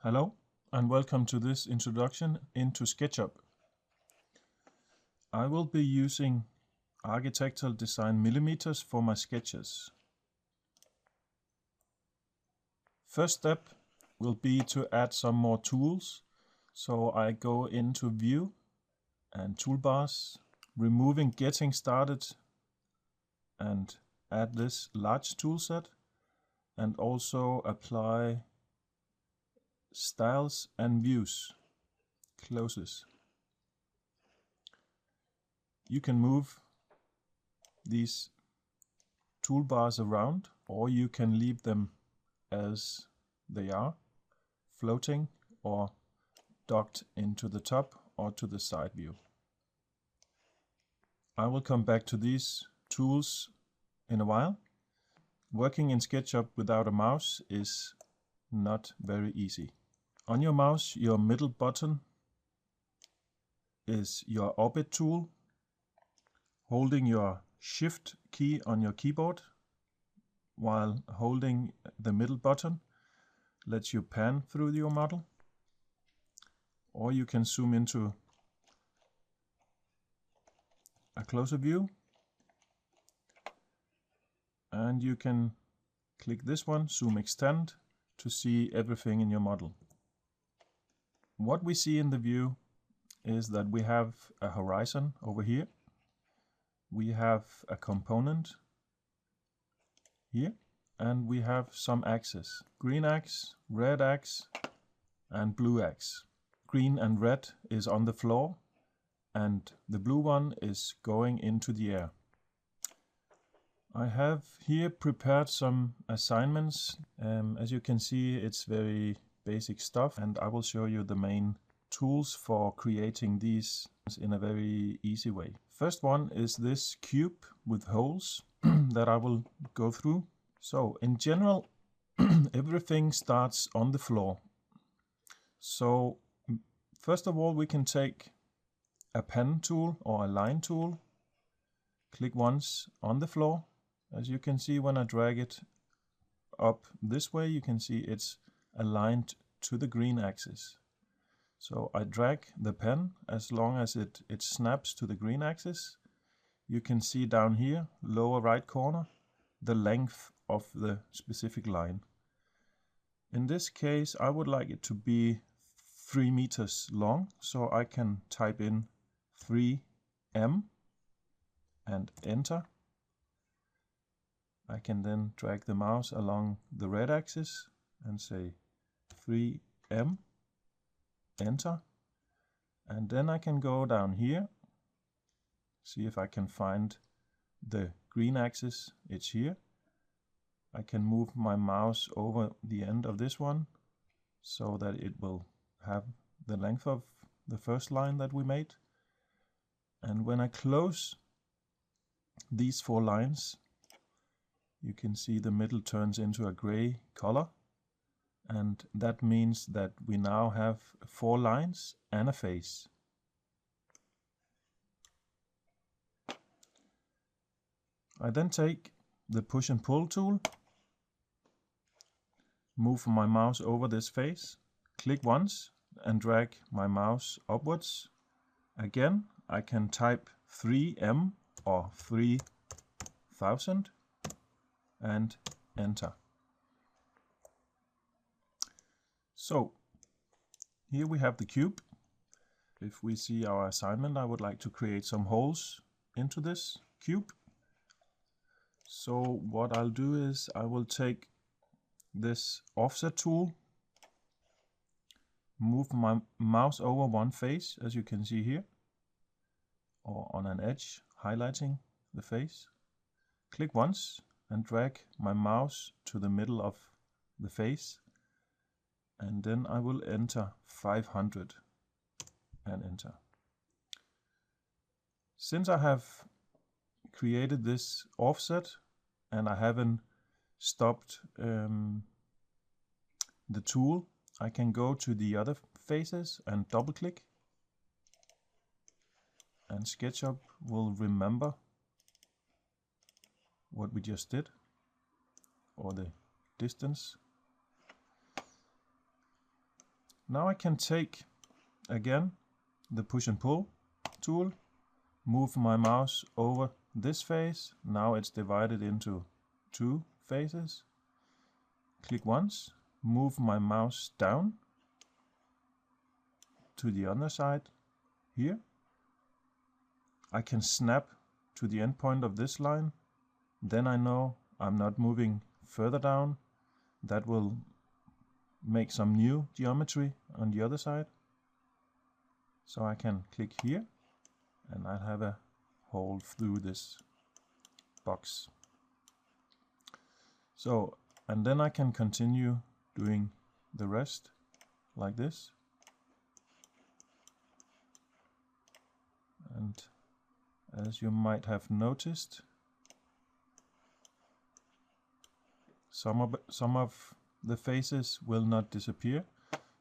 Hello and welcome to this introduction into SketchUp. I will be using architectural design millimeters for my sketches. First step will be to add some more tools. So I go into View and Toolbars, removing Getting Started, and add this large tool set, and also apply Styles and Views, closes. You can move these toolbars around, or you can leave them as they are, floating or docked into the top or to the side view. I will come back to these tools in a while. Working in SketchUp without a mouse is not very easy. On your mouse, your middle button is your orbit tool. Holding your Shift key on your keyboard while holding the middle button lets you pan through your model. Or you can zoom into a closer view, and you can click this one, Zoom Extend, to see everything in your model. What we see in the view is that we have a horizon over here. We have a component here, and we have some axes. Green axe, red axe, and blue axe. Green and red is on the floor, and the blue one is going into the air. I have here prepared some assignments. As you can see, it's very basic stuff, and I will show you the main tools for creating these in a very easy way. First one is this cube with holes that I will go through. So in general, everything starts on the floor. So first of all, we can take a pen tool or a line tool, click once on the floor. As you can see, when I drag it up this way, you can see it's aligned to the green axis. So I drag the pen as long as it snaps to the green axis. You can see down here, lower right corner, the length of the specific line. In this case, I would like it to be 3 meters long, so I can type in 3m and enter. I can then drag the mouse along the red axis and say 3m, enter, and then I can go down here, see if I can find the green axis. It's here. I can move my mouse over the end of this one so that it will have the length of the first line that we made. And when I close these 4 lines, you can see the middle turns into a gray color. And that means that we now have 4 lines and a face. I then take the push and pull tool, move my mouse over this face, click once and drag my mouse upwards. Again, I can type 3m or 3000 and enter. So here we have the cube. If we see our assignment, I would like to create some holes into this cube. So what I'll do is I will take this offset tool, move my mouse over one face, as you can see here, or on an edge, highlighting the face. Click once and drag my mouse to the middle of the face. And then I will enter 500 and enter. Since I have created this offset and I haven't stopped the tool, I can go to the other faces and double click, and SketchUp will remember what we just did, or the distance. Now I can take again the push and pull tool, move my mouse over this face. Now it's divided into 2 faces. Click once, move my mouse down to the other side here. I can snap to the end point of this line. Then I know I'm not moving further down. That will make some new geometry on the other side. So I can click here and I have a hole through this box. So, and then I can continue doing the rest like this. And as you might have noticed, some of the faces will not disappear.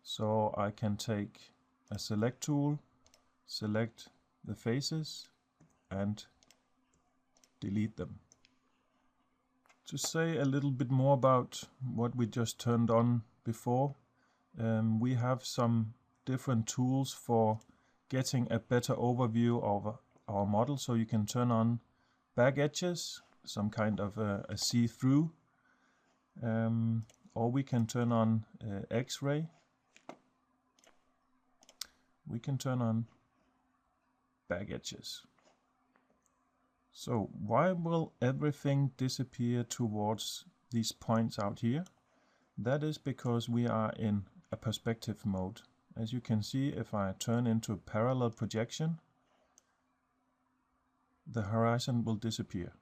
So I can take a select tool, select the faces and delete them. To say a little bit more about what we just turned on before, we have some different tools for getting a better overview of our model. So you can turn on back edges, some kind of a see-through, or we can turn on X-ray. We can turn on back edges. So why will everything disappear towards these points out here? That is because we are in a perspective mode. As you can see, if I turn into a parallel projection, the horizon will disappear.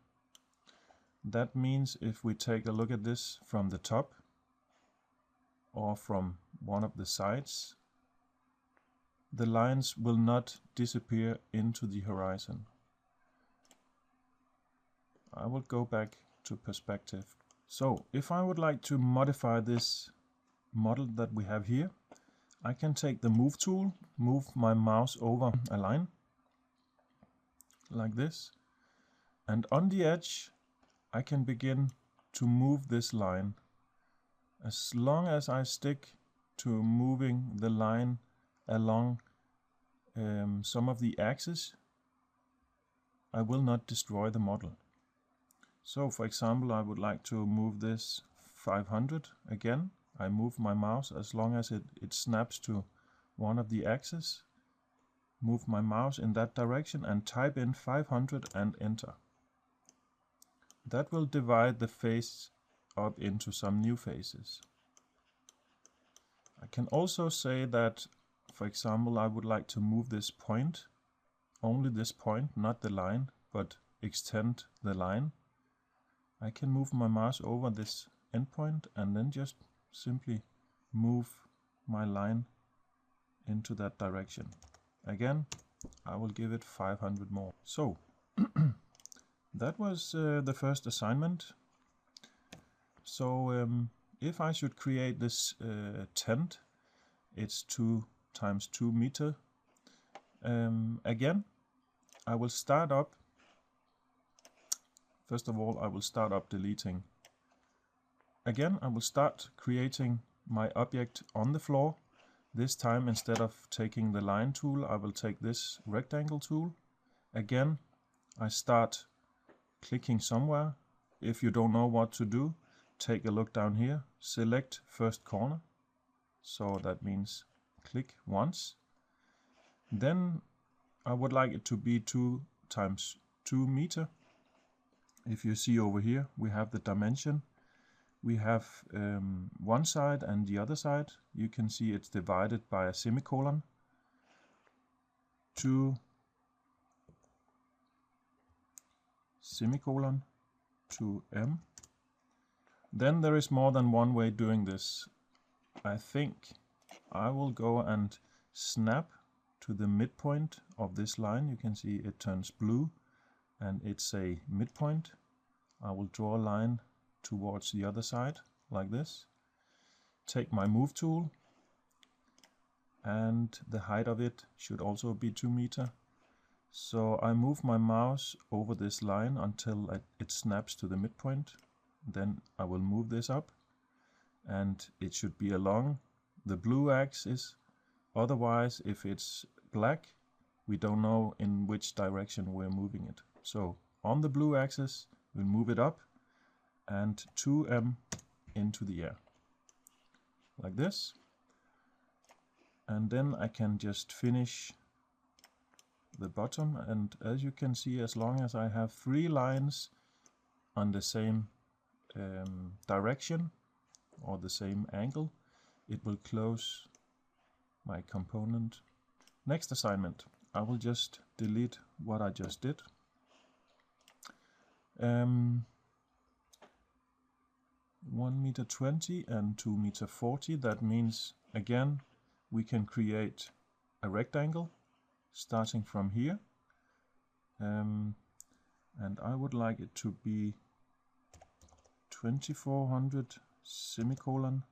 That means if we take a look at this from the top or from one of the sides, the lines will not disappear into the horizon. I will go back to perspective. So if I would like to modify this model that we have here, I can take the move tool, move my mouse over a line like this, and on the edge I can begin to move this line. As long as I stick to moving the line along some of the axes, I will not destroy the model. So for example, I would like to move this 500 again. I move my mouse as long as it snaps to one of the axes. Move my mouse in that direction and type in 500 and enter. That will divide the face up into some new faces. I can also say that, for example, I would like to move this point, only this point, not the line, but extend the line. I can move my mouse over this endpoint and then just simply move my line into that direction. Again, I will give it 500 more. So that was the first assignment. So if I should create this tent, it's 2 × 2 meter. Again, I will start up. First of all, I will start up deleting. Again, I will start creating my object on the floor. This time, instead of taking the line tool, I will take this rectangle tool. Again, I start clicking somewhere. If you don't know what to do, take a look down here. Select first corner. So that means click once. Then I would like it to be 2 × 2 meter. If you see over here, we have the dimension. We have one side and the other side. You can see it's divided by a semicolon. 2 semicolon 2m. Then there is more than one way doing this. I think I will go and snap to the midpoint of this line. You can see it turns blue and it's a midpoint. I will draw a line towards the other side like this. Take my move tool, and the height of it should also be 2 meter. So I move my mouse over this line until it snaps to the midpoint. Then I will move this up and it should be along the blue axis Otherwise, if it's black, we don't know in which direction we're moving it. So on the blue axis, we'll move it up and 2m into the air, like this. And then I can just finish the bottom, and as you can see, as long as I have 3 lines on the same direction or the same angle, it will close my component. Next assignment, I will just delete what I just did. 1.20 m and 2.40 m. That means, again, we can create a rectangle starting from here, and I would like it to be 2400 semicolon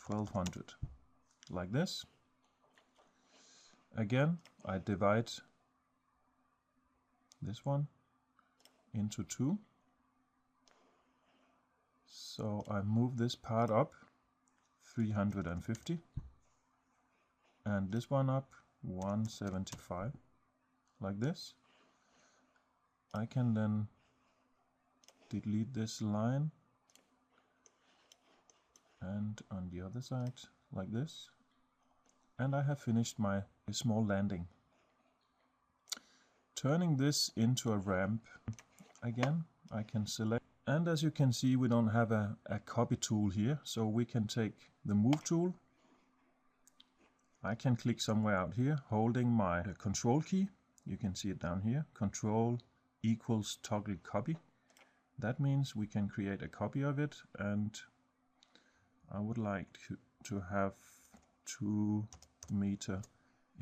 1200, like this. Again, I divide this one into 2. So I move this part up 350 and this one up 175, like this. I can then delete this line and on the other side like this, and I have finished my small landing. Turning this into a ramp, again I can select, and as you can see, we don't have a copy tool here, so we can take the move tool. I can click somewhere out here holding my control key. You can see it down here, control equals toggle copy. That means we can create a copy of it, and I would like to have 2 meters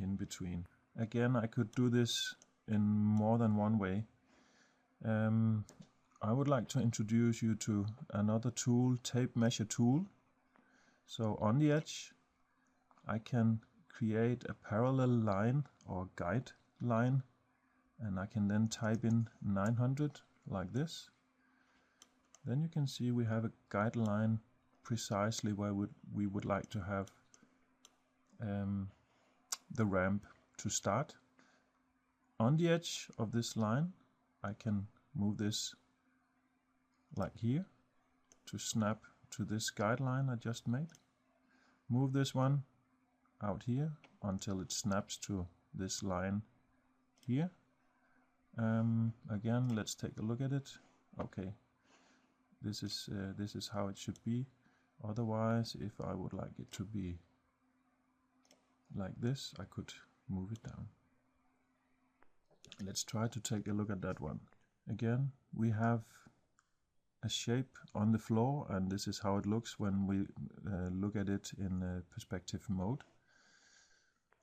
in between. Again, I could do this in more than one way. I would like to introduce you to another tool, tape measure tool. So on the edge, I can create a parallel line or guide line, and I can then type in 900 like this. Then you can see we have a guideline precisely where we would like to have the ramp to start. On the edge of this line, I can move this like here to snap to this guideline I just made. Move this one out here until it snaps to this line here. Again, let's take a look at it. Okay, this is how it should be. Otherwise, if I would like it to be like this, I could move it down. Let's try to take a look at that one. Again, we have a shape on the floor, and this is how it looks when we look at it in perspective mode.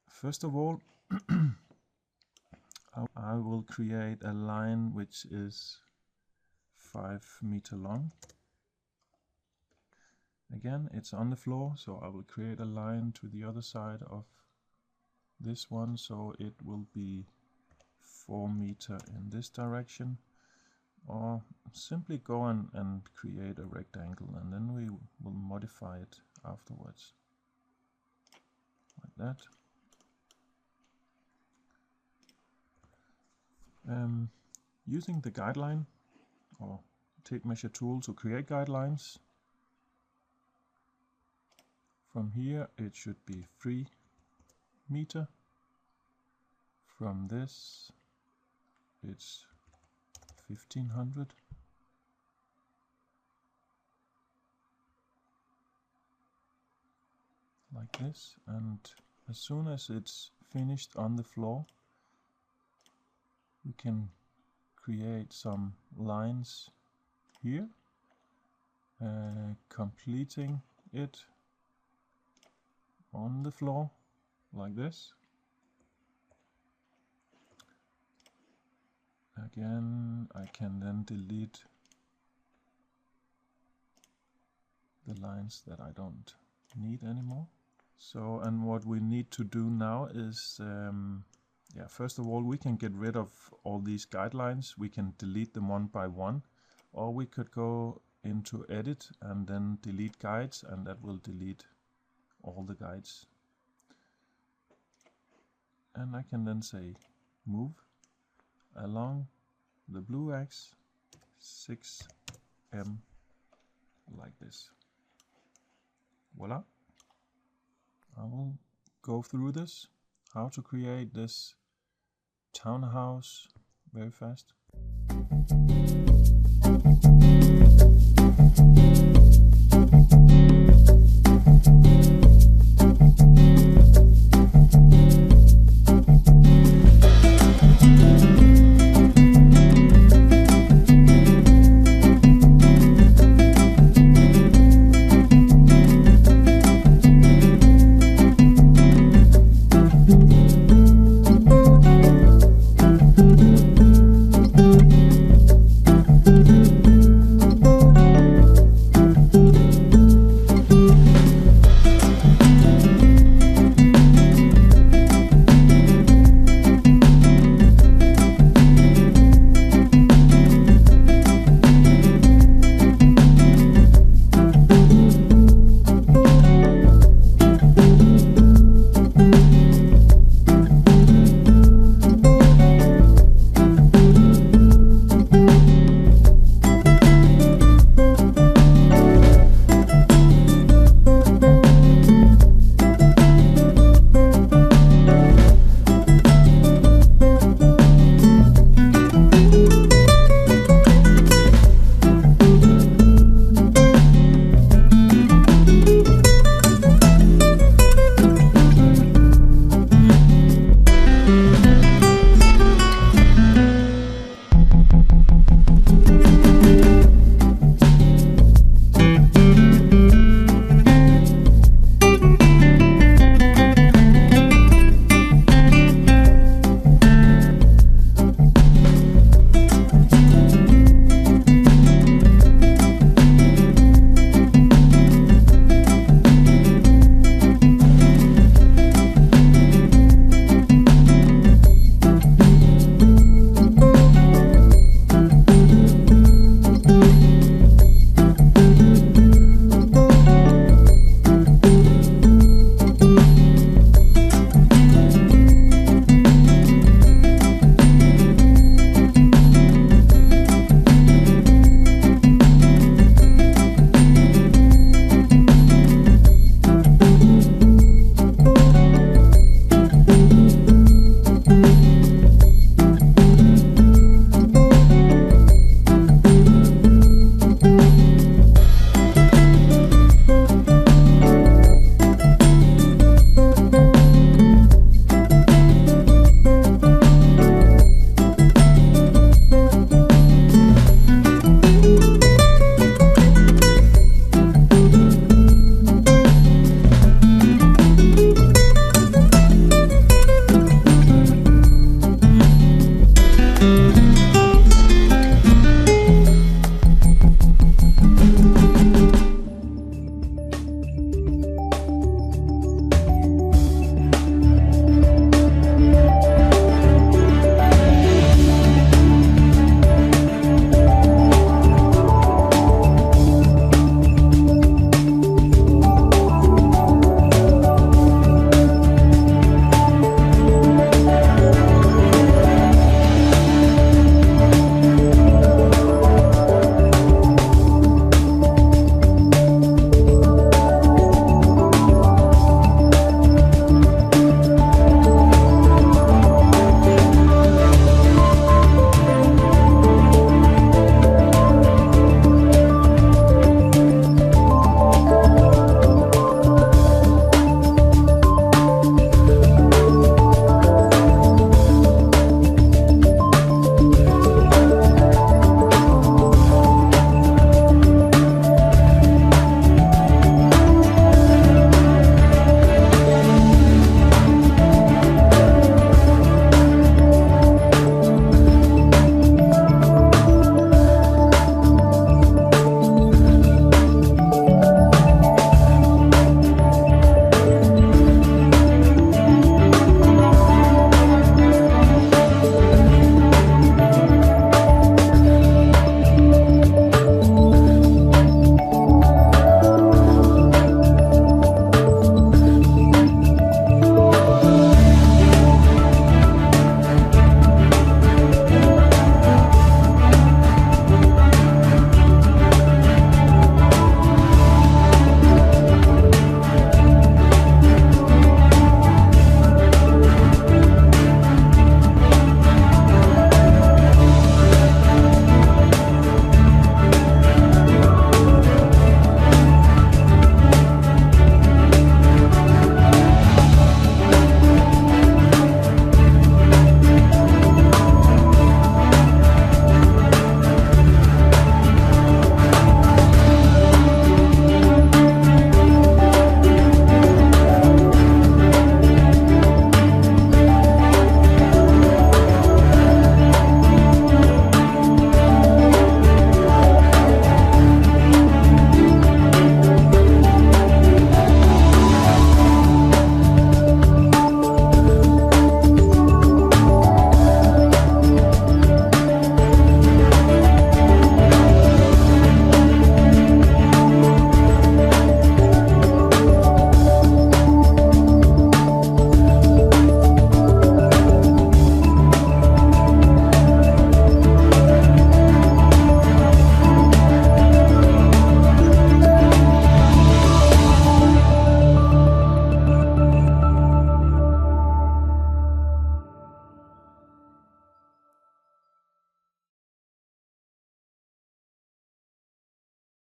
First of all, I will create a line which is 5 meters long. Again, it's on the floor, so I will create a line to the other side of this one, so it will be 4 meters in this direction. Or simply go and create a rectangle, and then we will modify it afterwards, like that. Using the guideline or tape measure tool to create guidelines, from here it should be 3 meters. From this it's 1500. Like this, and as soon as it's finished on the floor, we can create some lines here, completing it on the floor like this. Again, I can then delete the lines that I don't need anymore. So, and what we need to do now is, first of all, we can get rid of all these guidelines. We can delete them one by one, or we could go into edit and then delete guides, and that will delete all the guides. and I can then say move along the blue X 6M like this. Voila. I will go through this, how to create this townhouse very fast.